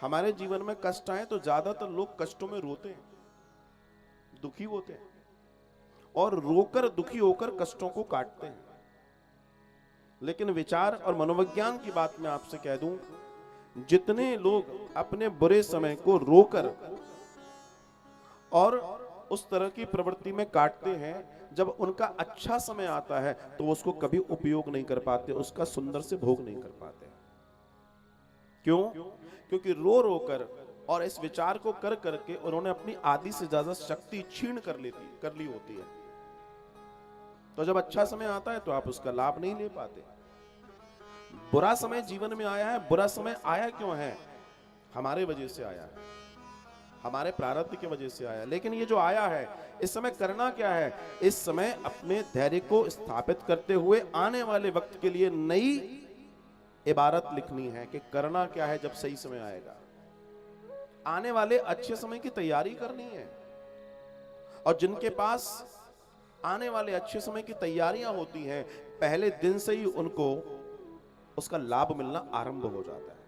हमारे जीवन में कष्ट आए तो ज्यादातर लोग कष्टों में रोते हैं, दुखी होते हैं और रोकर दुखी होकर कष्टों को काटते हैं। लेकिन विचार और मनोविज्ञान की बात मैं आपसे कह दूं, जितने लोग अपने बुरे समय को रोकर और उस तरह की प्रवृत्ति में काटते हैं, जब उनका अच्छा समय आता है तो उसको कभी उपयोग नहीं कर पाते, उसका सुंदर से भोग नहीं कर पाते। क्यों? क्योंकि रो रो कर और इस विचार को कर करके उन्होंने अपनी आधी से ज्यादा शक्ति छीन कर ली होती है। तो जब अच्छा समय आता है तो आप उसका लाभ नहीं ले पाते। बुरा समय जीवन में आया है, बुरा समय आया क्यों है? हमारे वजह से आया है, हमारे प्रारब्ध की वजह से आया। लेकिन ये जो आया है, इस समय करना क्या है? इस समय अपने धैर्य को स्थापित करते हुए आने वाले वक्त के लिए नई इबारत लिखनी है कि करना क्या है जब सही समय आएगा। आने वाले अच्छे समय की तैयारी करनी है। और जिनके पास आने वाले अच्छे समय की तैयारियां होती हैं, पहले दिन से ही उनको उसका लाभ मिलना आरंभ हो जाता है।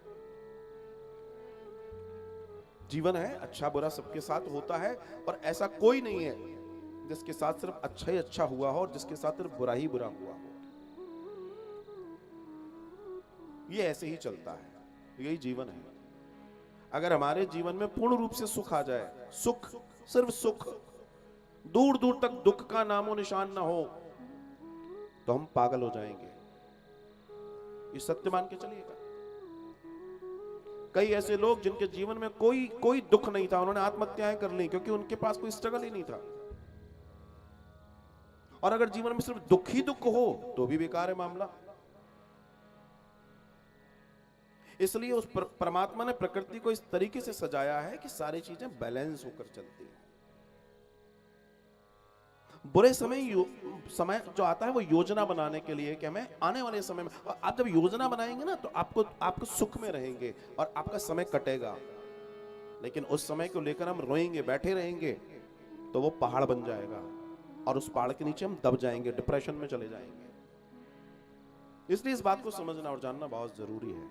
जीवन है, अच्छा बुरा सबके साथ होता है और ऐसा कोई नहीं है जिसके साथ सिर्फ अच्छा ही अच्छा हुआ हो और जिसके साथ सिर्फ बुरा ही बुरा हुआ हो। ये ऐसे ही चलता है, यही जीवन है। अगर हमारे जीवन में पूर्ण रूप से सुख आ जाए, सुख, सिर्फ सुख, दूर दूर तक दुख का नामो निशान ना हो, तो हम पागल हो जाएंगे। ये सत्य मान के चलिएगा। कई ऐसे लोग जिनके जीवन में कोई दुख नहीं था, उन्होंने आत्महत्याएं कर ली क्योंकि उनके पास कोई स्ट्रगल ही नहीं था। और अगर जीवन में सिर्फ दुख ही दुख हो तो भी बेकार है मामला। इसलिए उस परमात्मा ने प्रकृति को इस तरीके से सजाया है कि सारी चीजें बैलेंस होकर चलती हैं। बुरे समय जो आता है वो योजना बनाने के लिए कि हमें आने वाले समय में, आप जब योजना बनाएंगे ना तो आपको सुख में रहेंगे और आपका समय कटेगा। लेकिन उस समय को लेकर हम रोएंगे, बैठे रहेंगे, तो वो पहाड़ बन जाएगा और उस पहाड़ के नीचे हम दब जाएंगे, डिप्रेशन में चले जाएंगे। इसलिए इस बात को समझना और जानना बहुत जरूरी है।